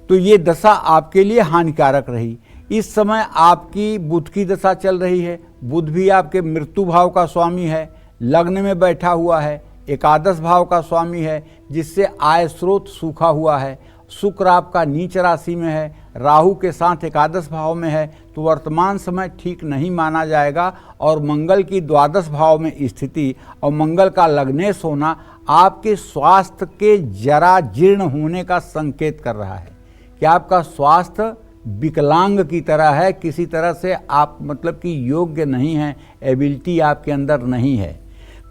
तो ये दशा आपके लिए हानिकारक रही। इस समय आपकी बुध की दशा चल रही है। बुध भी आपके मृत्यु भाव का स्वामी है, लग्न में बैठा हुआ है, एकादश भाव का स्वामी है, जिससे आय स्रोत सूखा हुआ है। शुक्र आपका नीच राशि में है, राहु के साथ एकादश भाव में है, तो वर्तमान समय ठीक नहीं माना जाएगा। और मंगल की द्वादश भाव में स्थिति और मंगल का लग्नेश होना आपके स्वास्थ्य के जरा जीर्ण होने का संकेत कर रहा है कि आपका स्वास्थ्य विकलांग की तरह है, किसी तरह से आप मतलब कि योग्य नहीं हैं, एबिलिटी आपके अंदर नहीं है।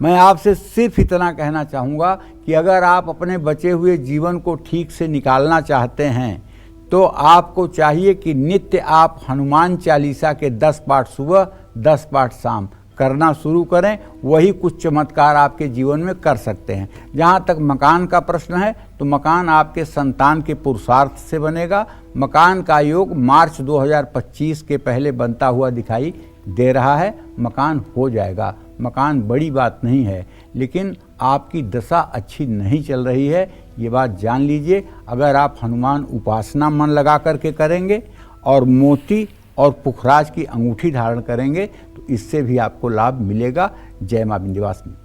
मैं आपसे सिर्फ इतना कहना चाहूँगा कि अगर आप अपने बचे हुए जीवन को ठीक से निकालना चाहते हैं तो आपको चाहिए कि नित्य आप हनुमान चालीसा के 10 पाठ सुबह 10 पाठ शाम करना शुरू करें, वही कुछ चमत्कार आपके जीवन में कर सकते हैं। जहाँ तक मकान का प्रश्न है तो मकान आपके संतान के पुरुषार्थ से बनेगा। मकान का योग मार्च 2025 के पहले बनता हुआ दिखाई दे रहा है। मकान हो जाएगा, मकान बड़ी बात नहीं है, लेकिन आपकी दशा अच्छी नहीं चल रही है, ये बात जान लीजिए। अगर आप हनुमान उपासना मन लगा करके करेंगे और मोती और पुखराज की अंगूठी धारण करेंगे तो इससे भी आपको लाभ मिलेगा। जय मां विंध्यवासिनी।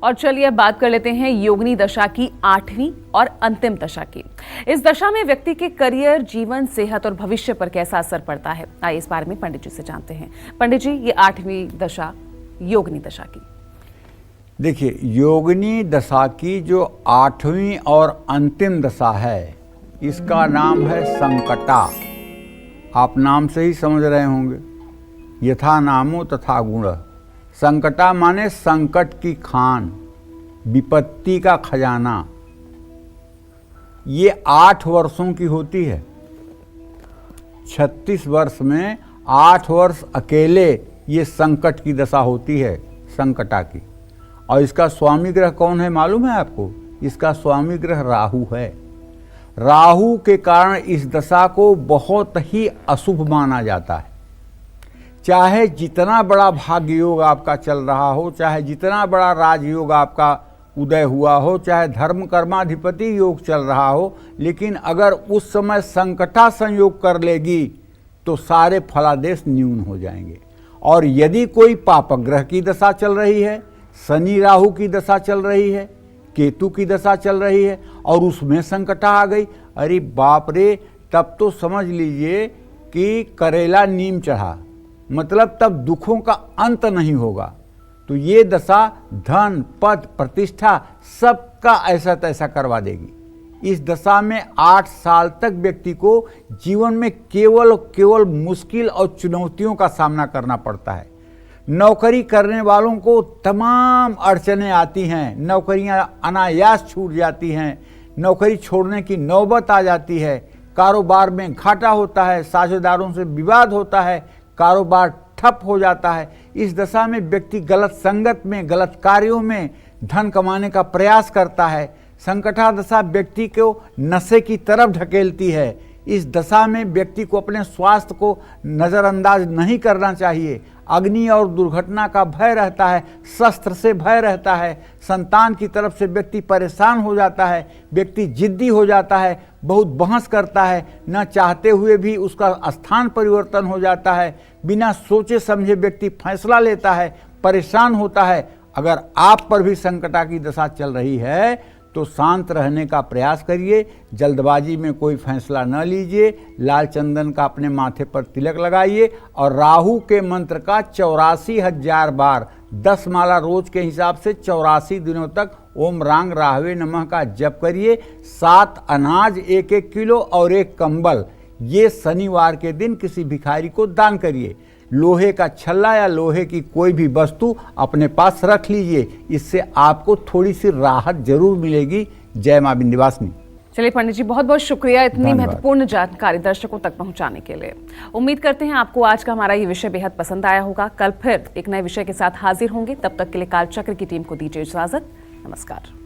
और चलिए अब बात कर लेते हैं योगिनी दशा की 8वीं और अंतिम दशा की। इस दशा में व्यक्ति के करियर, जीवन, सेहत और भविष्य पर कैसा असर पड़ता है, आइए इस बारे में पंडित जी से जानते हैं। पंडित जी, ये 8वीं दशा योगिनी दशा की? देखिए, योगिनी दशा की जो 8वीं और अंतिम दशा है, इसका नाम है संकटा। आप नाम से ही समझ रहे होंगे, यथा नामो तथा गुण। संकटा माने संकट की खान, विपत्ति का खजाना। ये 8 वर्षों की होती है। 36 वर्ष में 8 वर्ष अकेले ये संकट की दशा होती है, संकटा की। और इसका स्वामी ग्रह कौन है मालूम है आपको? इसका स्वामी ग्रह राहु है। राहु के कारण इस दशा को बहुत ही अशुभ माना जाता है। चाहे जितना बड़ा भाग्य योग आपका चल रहा हो, चाहे जितना बड़ा राजयोग आपका उदय हुआ हो, चाहे धर्म कर्माधिपति योग चल रहा हो, लेकिन अगर उस समय संकटा संयोग कर लेगी तो सारे फलादेश न्यून हो जाएंगे। और यदि कोई पापग्रह की दशा चल रही है, शनि राहु की दशा चल रही है, केतु की दशा चल रही है और उसमें संकटा आ गई, अरे बाप रे, तब तो समझ लीजिए कि करेला नीम चढ़ा, मतलब तब दुखों का अंत नहीं होगा। तो ये दशा धन, पद, प्रतिष्ठा सबका ऐसा तैसा करवा देगी। इस दशा में 8 साल तक व्यक्ति को जीवन में केवल मुश्किल और चुनौतियों का सामना करना पड़ता है। नौकरी करने वालों को तमाम अड़चनें आती हैं, नौकरियां अनायास छूट जाती हैं, नौकरी छोड़ने की नौबत आ जाती है, कारोबार में घाटा होता है, साझेदारों से विवाद होता है, कारोबार ठप हो जाता है। इस दशा में व्यक्ति गलत संगत में, गलत कार्यों में धन कमाने का प्रयास करता है। संकटा दशा व्यक्ति को नशे की तरफ ढकेलती है। इस दशा में व्यक्ति को अपने स्वास्थ्य को नज़रअंदाज नहीं करना चाहिए। अग्नि और दुर्घटना का भय रहता है, शस्त्र से भय रहता है, संतान की तरफ से व्यक्ति परेशान हो जाता है, व्यक्ति जिद्दी हो जाता है, बहुत बहस करता है, न चाहते हुए भी उसका स्थान परिवर्तन हो जाता है, बिना सोचे समझे व्यक्ति फैसला लेता है, परेशान होता है। अगर आप पर भी संकटा की दशा चल रही है तो शांत रहने का प्रयास करिए, जल्दबाजी में कोई फैसला न लीजिए, लाल चंदन का अपने माथे पर तिलक लगाइए और राहु के मंत्र का 84,000 बार 10 माला रोज के हिसाब से 84 दिनों तक ओम रांग राहवे नमः का जप करिए। 7 अनाज 1-1 किलो और 1 कंबल ये शनिवार के दिन किसी भिखारी को दान करिए। लोहे का छल्ला या लोहे की कोई भी वस्तु अपने पास रख लीजिए, इससे आपको थोड़ी सी राहत जरूर मिलेगी। जय मां विंध्यवासिनी। चलिए पंडित जी, बहुत बहुत शुक्रिया इतनी धन्यवाद। महत्वपूर्ण जानकारी दर्शकों तक पहुंचाने के लिए। उम्मीद करते हैं आपको आज का हमारा ये विषय बेहद पसंद आया होगा। कल फिर एक नए विषय के साथ हाजिर होंगे, तब तक के लिए कालचक्र की टीम को दीजिए इजाजत। नमस्कार।